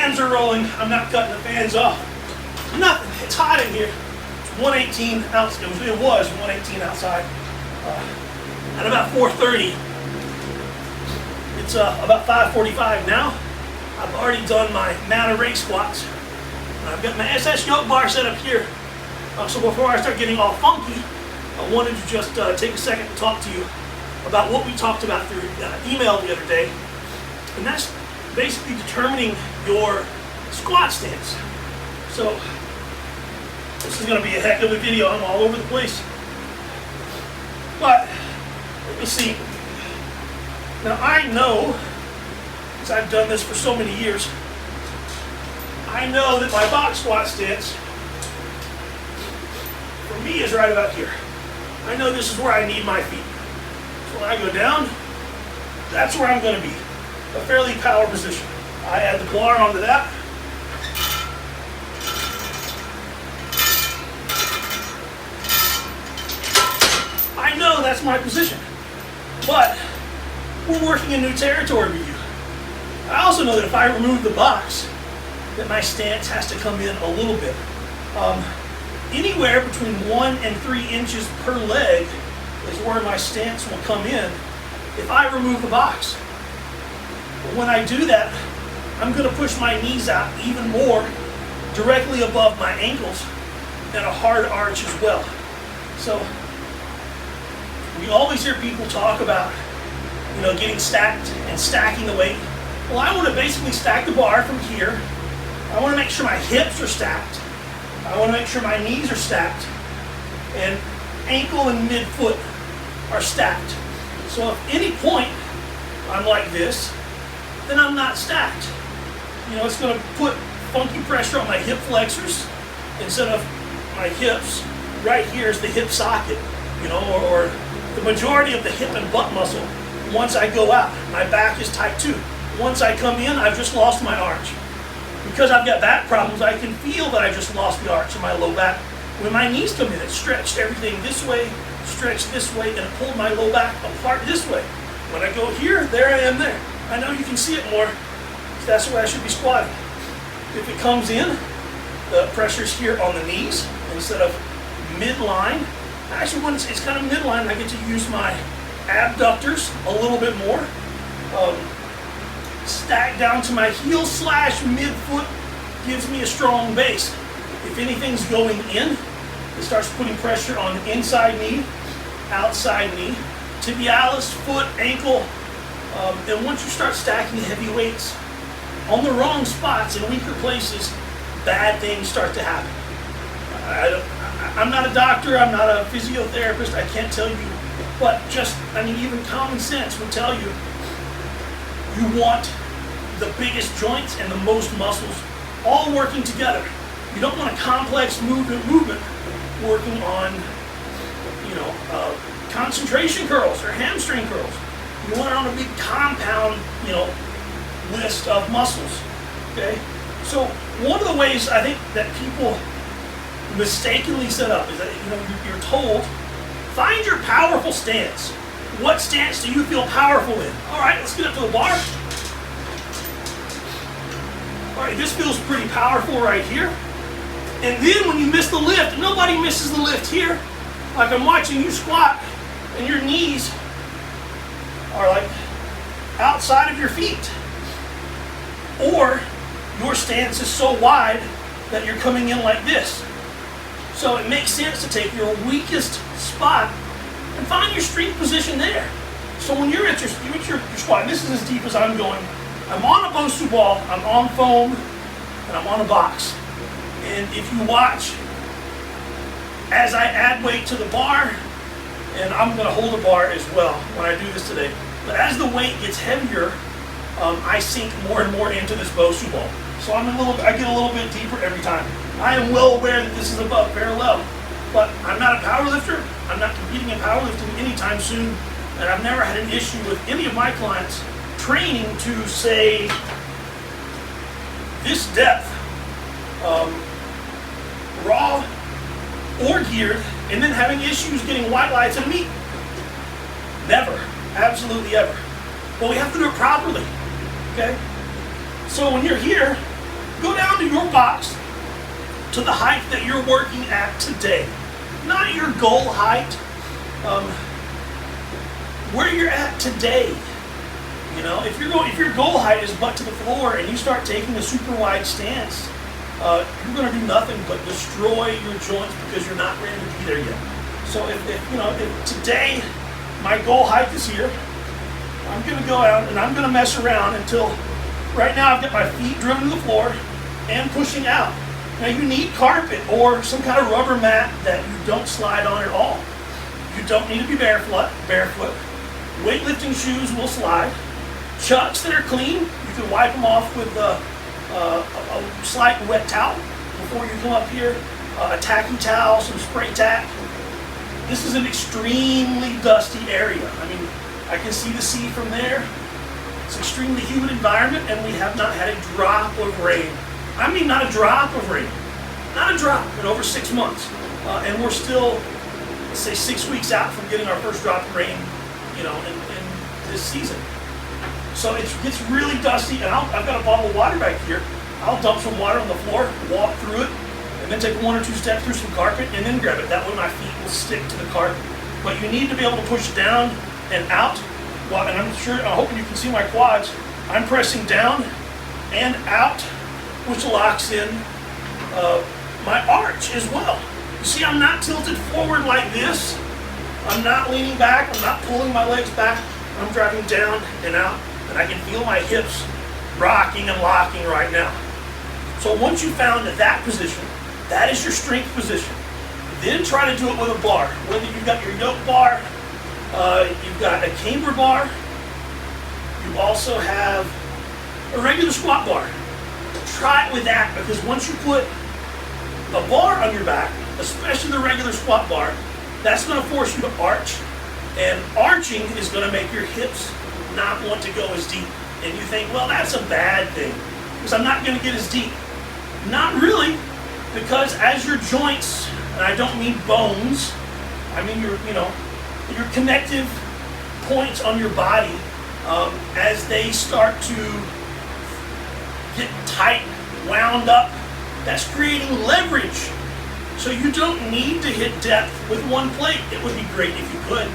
fans are rolling. I'm not cutting the fans off. Nothing. It's hot in here. It's 118 outside. It was 118 outside. At about 4:30. It's about 5:45 now. I've already done my mounted rake squats. And I've got my SS yoke bar set up here. So before I start getting all funky, I wanted to just take a second to talk to you about what we talked about through email the other day. And that's basically determining your squat stance. So this is going to be a heck of a video. I'm all over the place. But let me see. Now I know, because I've done this for so many years, I know that my box squat stance for me is right about here. I know this is where I need my feet. So when I go down, that's where I'm going to be. A fairly power position. I add the bar onto that. I know that's my position. But we're working in new territory with you. I also know that if I remove the box, that my stance has to come in a little bit. Anywhere between 1 and 3 inches per leg is where my stance will come in if I remove the box. But when I do that, I'm going to push my knees out even more, directly above my ankles, and a hard arch as well. So we always hear people talk about, getting stacked and stacking the weight. Well, I want to basically stack the bar from here. I want to make sure my hips are stacked. I want to make sure my knees are stacked. And ankle and midfoot are stacked. So if any point I'm like this, then I'm not stacked. It's going to put funky pressure on my hip flexors instead of my hips. Right here is the hip socket, or the majority of the hip and butt muscle. Once I go out, my back is tight too. Once I come in, I've just lost my arch. Because I've got back problems, I can feel that I just lost the arch in my low back. When my knees come in, it stretched everything this way, stretched this way, and it pulled my low back apart this way. When I go here, there I am there. I know you can see it more, so that's the way I should be squatting. If it comes in, the pressure's here on the knees instead of midline. Actually, when it's kind of midline, I get to use my abductors a little bit more. Stack down to my heel / midfoot gives me a strong base. If anything's going in, it starts putting pressure on the inside knee, outside knee, tibialis, foot, ankle. And once you start stacking heavy weights on the wrong spots in weaker places, bad things start to happen. I'm not a doctor, I'm not a physiotherapist, I can't tell you, but even common sense would tell you, you want the biggest joints and the most muscles all working together. You don't want a complex movement working on, concentration curls or hamstring curls. You want it on a big compound, list of muscles. Okay? So one of the ways I think that people mistakenly set up is that you're told, find your powerful stance. What stance do you feel powerful in? All right, let's get up to the bar. All right, this feels pretty powerful right here. And then when you miss the lift, nobody misses the lift here. Like I'm watching you squat and your knees are like outside of your feet. Or your stance is so wide that you're coming in like this. So it makes sense to take your weakest spot and find your strength position there. So when you're at your squat, this is as deep as I'm going. I'm on a Bosu ball, I'm on foam, and I'm on a box. And if you watch, as I add weight to the bar, and I'm going to hold a bar as well when I do this today, but as the weight gets heavier, I sink more and more into this Bosu ball. So I get a little bit deeper every time. I am well aware that this is above parallel, but I'm not a power lifter. I'm not competing in powerlifting anytime soon, and I've never had an issue with any of my clients training to say this depth, raw or geared, and then having issues getting white lights and meat. Never, absolutely ever. But we have to do it properly, okay? So when you're here, Go down to your box to the height that you're working at today. Not your goal height, where you're at today. You know, if your goal height is butt to the floor and you start taking a super wide stance, you're going to do nothing but destroy your joints because you're not ready to be there yet. So if today my goal height is here, I'm going to go out and I'm going to mess around until right now I've got my feet driven to the floor and pushing out. Now you need carpet or some kind of rubber mat that you don't slide on at all. You don't need to be barefoot. Weightlifting shoes will slide. Chucks that are clean, you can wipe them off with a slight wet towel before you come up here. A tacky towel, some spray tack. This is an extremely dusty area. I mean, I can see the sea from there. It's an extremely humid environment, and we have not had a drop of rain. I mean, not a drop of rain. Not a drop in over 6 months. And we're still, let's say, 6 weeks out from getting our first drop of rain, in this season. So it gets really dusty, and I've got a bottle of water back here. I'll dump some water on the floor, walk through it, and then take 1 or 2 steps through some carpet, and then grab it. That way my feet will stick to the carpet. But you need to be able to push down and out. Well, and I'm hoping you can see my quads. I'm pressing down and out, which locks in my arch as well. You see, I'm not tilted forward like this. I'm not leaning back. I'm not pulling my legs back. I'm driving down and out, and I can feel my hips rocking and locking right now. So once you found that position, that is your strength position. Then try to do it with a bar. Whether you've got your yoke bar, you've got a camber bar, you also have a regular squat bar. Try it with that, because once you put a bar on your back, especially the regular squat bar, that's going to force you to arch. And arching is going to make your hips not want to go as deep. And you think, well, that's a bad thing, because I'm not going to get as deep. Not really, because as your joints, and I don't mean bones, I mean your connective points on your body, as they start to get tight, wound up, that's creating leverage. So you don't need to hit depth with one plate. It would be great if you could.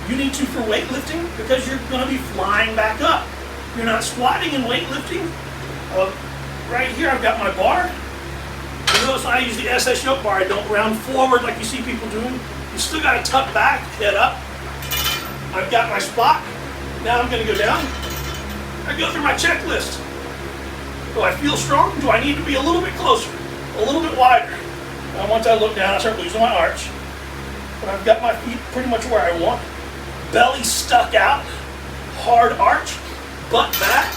You need to for weightlifting, because you're going to be flying back up. You're not squatting in weightlifting. Right here I've got my bar. You notice when I use the SS yoke bar, I don't round forward like you see people doing. You still got to tuck back, head up. I've got my spot. Now I'm going to go down. I go through my checklist. Do I feel strong? Do I need to be a little bit closer? A little bit wider? And once I look down, I start losing my arch. But I've got my feet pretty much where I want. Belly stuck out. Hard arch. Butt back.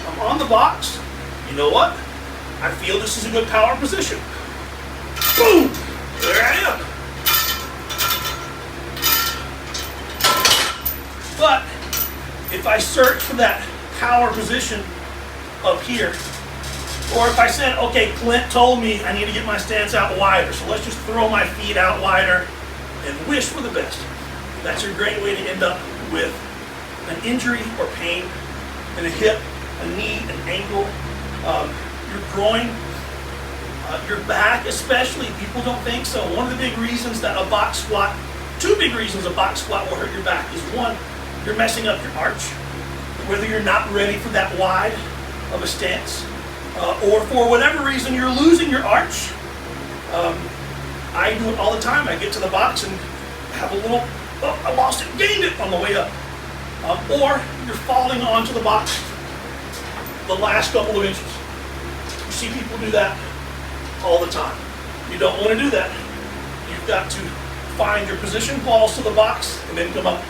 I'm on the box. You know what? I feel this is a good power position. Boom! There I am. But if I search for that power position up here, or if I said, okay, Clint told me I need to get my stance out wider, so let's just throw my feet out wider and wish for the best. That's a great way to end up with an injury or pain in a hip, a knee, an ankle, your groin, your back especially. People don't think so. One of the big reasons that a box squat, 2 big reasons a box squat will hurt your back is, one, you're messing up your arch, whether you're not ready for that wide of a stance, or for whatever reason you're losing your arch. I do it all the time. I get to the box and have a little, oh, I lost it, gained it on the way up. Or you're falling onto the box the last couple of inches. You see people do that all the time. You don't want to do that. You've got to find your position, balls to the box, and then come up.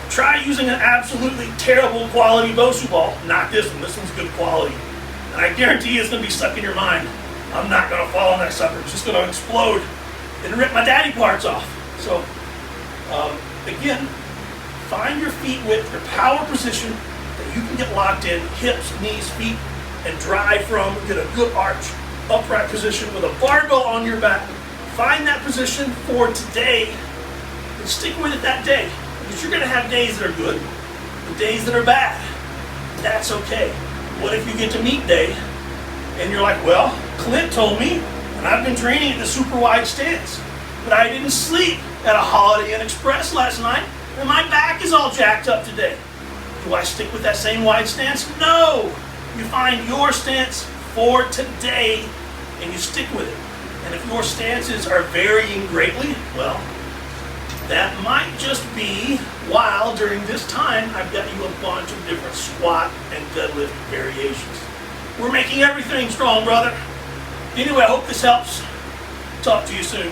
Try using an absolutely terrible quality Bosu ball. Not this one. This one's good quality. And I guarantee you it's going to be stuck in your mind. I'm not going to fall on that sucker. It's just going to explode and rip my daddy parts off. So, again, find your feet width, your power position that you can get locked in, hips, knees, feet, and drive from. Get a good arch, upright position with a barbell on your back. Find that position for today and stick with it that day. Because you're going to have days that are good and days that are bad. That's okay. What if you get to meet day And you're like, well, Clint told me, and I've been training at the super wide stance, but I didn't sleep at a Holiday Inn Express last night, and my back is all jacked up today. Do I stick with that same wide stance? No! You find your stance for today, and you stick with it. And if your stances are varying greatly, well, that might just be while during this time I've got you a bunch of different squat and deadlift variations. We're making everything strong, brother. Anyway, I hope this helps. Talk to you soon.